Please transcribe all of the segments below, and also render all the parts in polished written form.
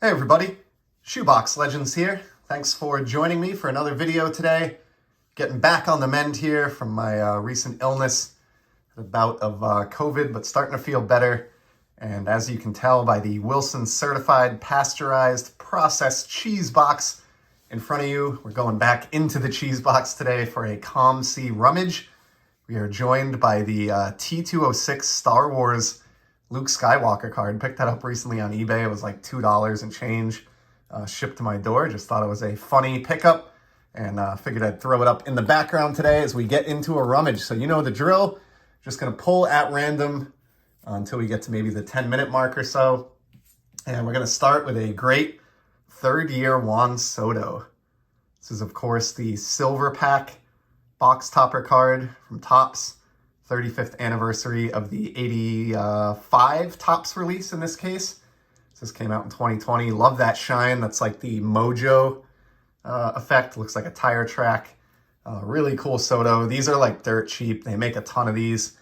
Hey everybody, Shoebox Legends here. Thanks for joining me for another video today. Getting back on the mend here from my recent illness, a bout of COVID, but starting to feel better. And as you can tell by the Wilson Certified Pasteurized Processed Cheese Box in front of you, we're going back into the cheese box today for a COMC Rummage. We are joined by the T206 Star Wars Luke Skywalker card. Picked that up recently on eBay. It was like $2 and change, shipped to my door. Just thought it was a funny pickup and figured I'd throw it up in the background today as we get into a rummage. So you know the drill. Just going to pull at random until we get to maybe the 10-minute mark or so. And we're going to start with a great third-year Juan Soto. This is, of course, the silver pack box topper card from Topps. 35th anniversary of the 85 Topps release in this case. This came out in 2020. Love that shine. That's like the Mojo effect. Looks like a tire track. Really cool Soto. These are like dirt cheap. They make a ton of these.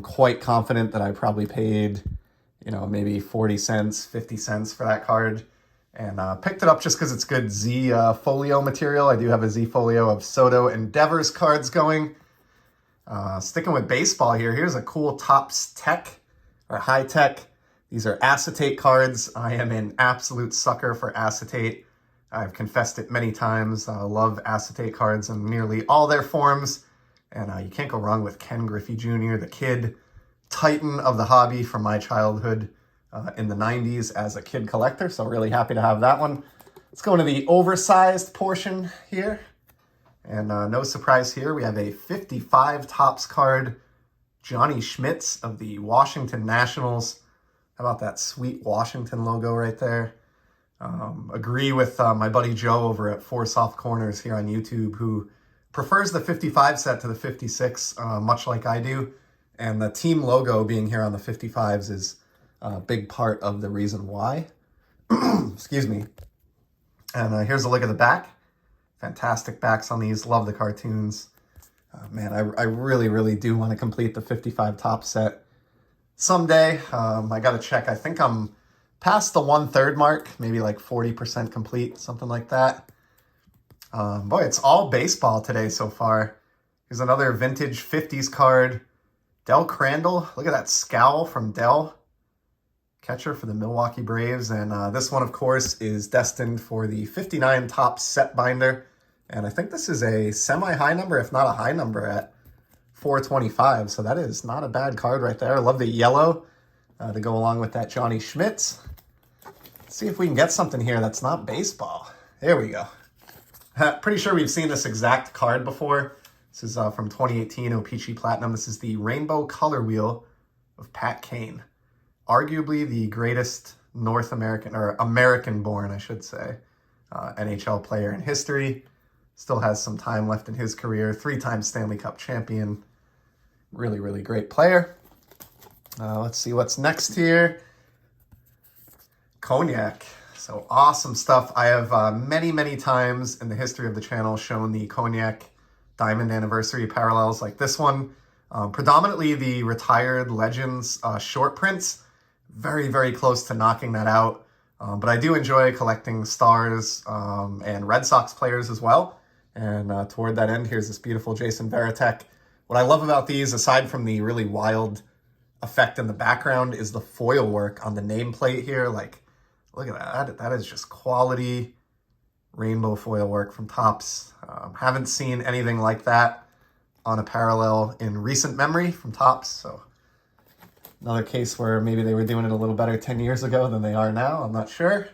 Quite confident that I probably paid, maybe 40 cents, 50 cents for that card. And picked it up just because it's good Z folio material. I do have a Z folio of Soto Endeavors cards going. Sticking with baseball here, here's a cool Topps Tech, or High Tech. These are acetate cards. I am an absolute sucker for acetate. I've confessed it many times. I love acetate cards in nearly all their forms. And you can't go wrong with Ken Griffey Jr., the kid titan of the hobby from my childhood in the 90s as a kid collector. So really happy to have that one. Let's go into the oversized portion here. And no surprise here, we have a 55 Topps card, Johnny Schmitz of the Washington Nationals. How about that sweet Washington logo right there? Agree with my buddy Joe over at Four Soft Corners here on YouTube, who prefers the 55 set to the 56, much like I do. And the team logo being here on the 55s is a big part of the reason why. Excuse me. And here's a look at the back. Fantastic backs on these. Love the cartoons. Man, I really, really do want to complete the 55 Topps set someday. I got to check. I think I'm past the 1/3 mark, maybe like 40% complete, something like that. Boy, it's all baseball today so far. Here's another vintage 50s card. Del Crandall. Look at that scowl from Del. Catcher for the Milwaukee Braves. And this one, of course, is destined for the 59 Topps set binder. And I think this is a semi-high number, if not a high number, at 425. So that is not a bad card right there. I love the yellow to go along with that Johnny Schmitz. Let's see if we can get something here that's not baseball. There we go. Pretty sure we've seen this exact card before. This is from 2018 O-Pee-Chee Platinum. This is the Rainbow Color Wheel of Pat Kane. Arguably the greatest North American, or American-born, I should say, NHL player in history. Still has some time left in his career. 3-time Stanley Cup champion. Really, really great player. Let's see what's next here. Cognac. So awesome stuff. I have many, many times in the history of the channel shown the Cognac Diamond Anniversary parallels like this one. Predominantly the retired Legends short prints. Very, very close to knocking that out. But I do enjoy collecting Stars and Red Sox players as well. And toward that end, here's this beautiful Jason Varitek. What I love about these, aside from the really wild effect in the background, is the foil work on the nameplate here. Like, look at that. That is just quality rainbow foil work from Topps. Haven't seen anything like that on a parallel in recent memory from Topps. So another case where maybe they were doing it a little better 10 years ago than they are now. I'm not sure.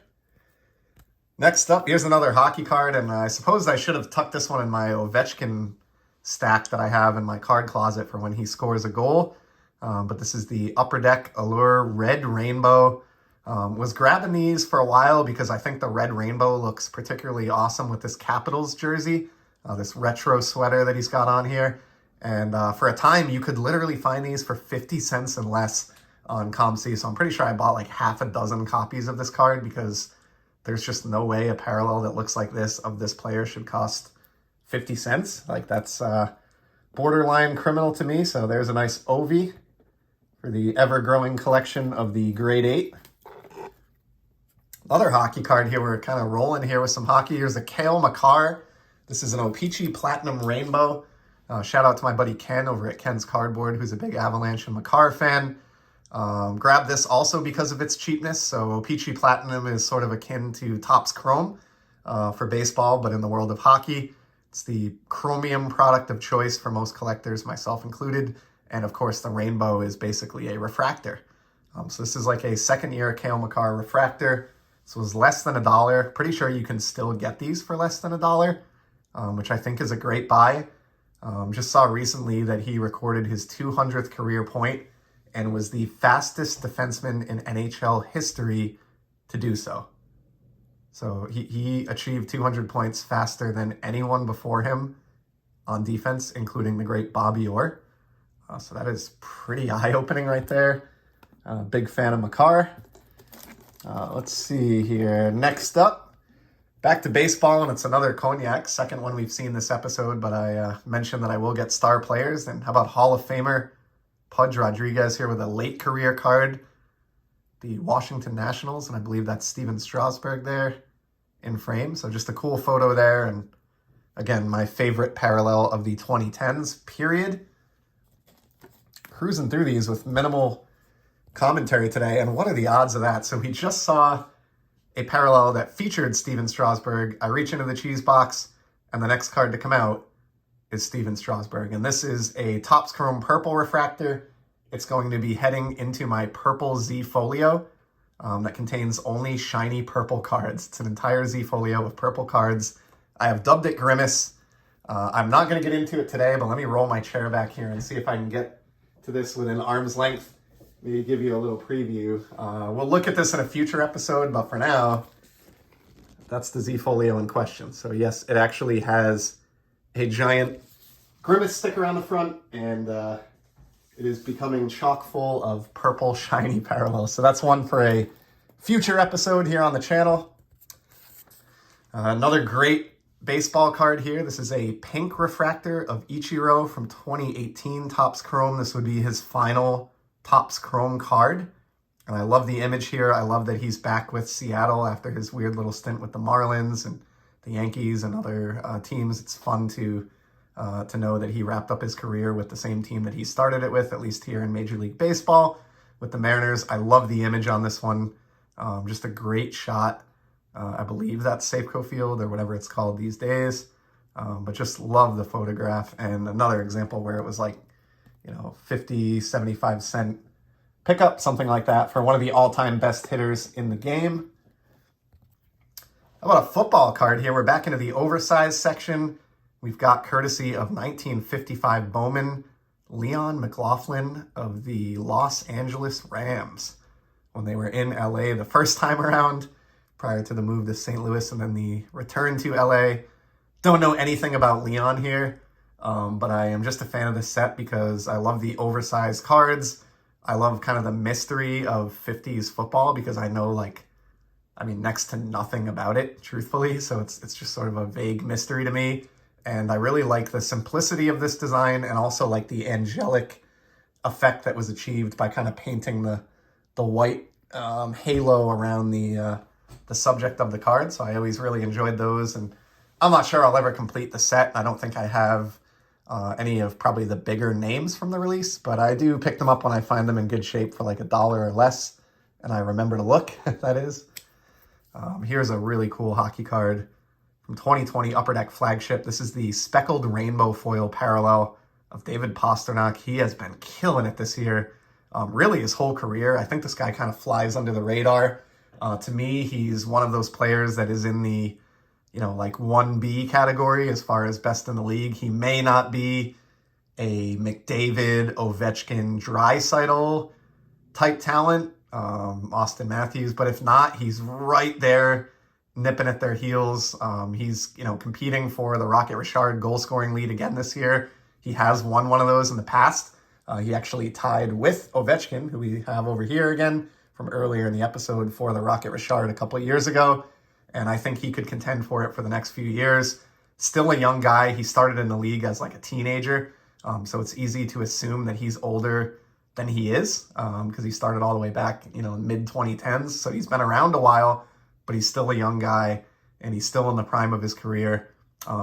Next up, here's another hockey card, and I suppose I should have tucked this one in my Ovechkin stack that I have in my card closet for when he scores a goal. But this is the Upper Deck Allure Red Rainbow. Was grabbing these for a while because I think the Red Rainbow looks particularly awesome with this Capitals jersey, this retro sweater that he's got on here. And for a time, you could literally find these for 50 cents and less on COMC. So I'm pretty sure I bought like half a dozen copies of this card because there's just no way a parallel that looks like this of this player should cost 50 cents. Like, that's borderline criminal to me. So there's a nice Ovi for the ever-growing collection of the Grade 8. Another hockey card here. We're kind of rolling here with some hockey. Here's a Cale Makar. This is an O-Pee-Chee Platinum Rainbow. Shout out to my buddy Ken over at Ken's Cardboard, who's a big Avalanche and Makar fan. Grabbed this also because of its cheapness. So O-Pee-Chee Platinum is sort of akin to Topps Chrome for baseball, but in the world of hockey. It's the chromium product of choice for most collectors, myself included. And of course, the rainbow is basically a refractor. So this is like a second-year Cale Makar refractor. This was less than $1. Pretty sure you can still get these for less than $1, which I think is a great buy. Just saw recently that he recorded his 200th career point and was the fastest defenseman in NHL history to do so. So he achieved 200 points faster than anyone before him on defense, including the great Bobby Orr. So that is pretty eye-opening right there. Big fan of Makar. Let's see here. Next up, back to baseball, and it's another Cognac. Second one we've seen this episode, but I mentioned that I will get star players. And how about Hall of Famer Pudge Rodriguez here with a late career card? The Washington Nationals, and I believe that's Steven Strasburg there in frame. So just a cool photo there. And again, my favorite parallel of the 2010s period. Cruising through these with minimal commentary today, and what are the odds of that? So we just saw a parallel that featured Steven Strasburg. I reach into the cheese box, and the next card to come out is Steven Strasburg. And this is a Topps Chrome Purple refractor. It's going to be heading into my Purple Z folio that contains only shiny purple cards. It's an entire Z folio of purple cards. I have dubbed it Grimace. I'm not going to get into it today, but let me roll my chair back here and see if I can get to this within arm's length. Maybe give you a little preview. We'll look at this in a future episode, but for now, that's the Z folio in question. So yes, it actually has a giant Grimace sticker on the front, and it is becoming chock full of purple shiny parallels. So that's one for a future episode here on the channel. Another great baseball card here. This is a pink refractor of Ichiro from 2018 Topps Chrome. This would be his final Topps Chrome card. And I love the image here. I love that he's back with Seattle after his weird little stint with the Marlins and the Yankees and other teams. It's fun to know that he wrapped up his career with the same team that he started it with, at least here in Major League Baseball with the Mariners. I love the image on this one. Just a great shot. I believe that's Safeco Field or whatever it's called these days. But just love the photograph. And another example where it was like, 50, 75 cent pickup, something like that, for one of the all-time best hitters in the game. How about a football card here? We're back into the oversized section. We've got courtesy of 1955 Bowman, Leon McLaughlin of the Los Angeles Rams when they were in LA the first time around prior to the move to St. Louis and then the return to LA. Don't know anything about Leon here. But I am just a fan of this set because I love the oversized cards. I love kind of the mystery of 50s football because I know next to nothing about it, truthfully. So it's just sort of a vague mystery to me. And I really like the simplicity of this design and also like the angelic effect that was achieved by kind of painting the white halo around the subject of the card. So I always really enjoyed those. And I'm not sure I'll ever complete the set. I don't think I have any of probably the bigger names from the release, but I do pick them up when I find them in good shape for like $1 or less, and I remember to look, that is. Here's a really cool hockey card from 2020 Upper Deck Flagship. This is the speckled rainbow foil parallel of David Pastrnak. He has been killing it this year, really his whole career. I think this guy kind of flies under the radar. To me, he's one of those players that is in the 1B category as far as best in the league. He may not be a McDavid, Ovechkin, Draisaitl type talent, Austin Matthews, but if not, he's right there nipping at their heels. He's, competing for the Rocket Richard goal scoring lead again this year. He has won one of those in the past. He actually tied with Ovechkin, who we have over here again from earlier in the episode, for the Rocket Richard a couple of years ago. And I think he could contend for it for the next few years. Still a young guy. He started in the league as like a teenager. So it's easy to assume that he's older than he is because he started all the way back, mid-2010s. So he's been around a while. but he's still a young guy, and he's still in the prime of his career.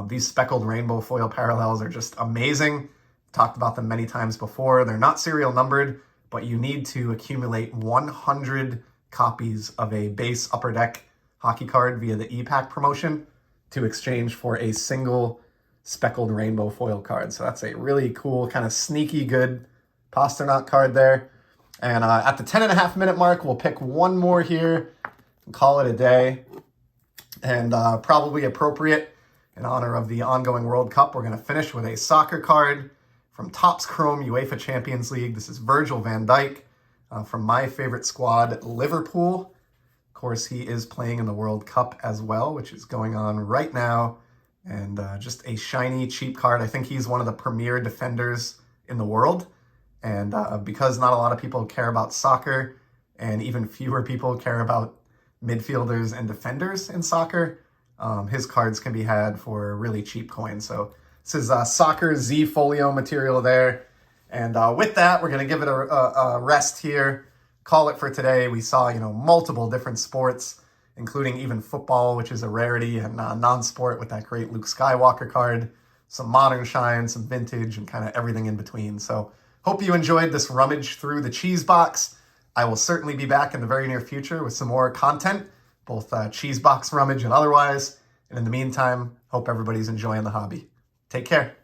These speckled rainbow foil parallels are just amazing. Talked about them many times before. They're not serial numbered, but you need to accumulate 100 copies of a base Upper Deck hockey card via the E-Pack promotion to exchange for a single speckled rainbow foil card. So that's a really cool, kind of sneaky good Pasternak card there. And at the 10.5 minute mark, we'll pick one more here and call it a day. And probably appropriate in honor of the ongoing World Cup, we're going to finish with a soccer card from Topps Chrome UEFA Champions League. This is Virgil van Dijk from my favorite squad, Liverpool. Of course, he is playing in the World Cup as well, which is going on right now. And just a shiny, cheap card. I think he's one of the premier defenders in the world. And because not a lot of people care about soccer, and even fewer people care about midfielders and defenders in soccer, his cards can be had for really cheap coins. So this is soccer Z folio material there. And with that, we're going to give it a rest here. Call it for today. We saw, multiple different sports, including even football, which is a rarity, and non-sport with that great Luke Skywalker card, some modern shine, some vintage, and kind of everything in between. So hope you enjoyed this rummage through the cheese box. I will certainly be back in the very near future with some more content, both cheese box rummage and otherwise. And in the meantime, hope everybody's enjoying the hobby. Take care.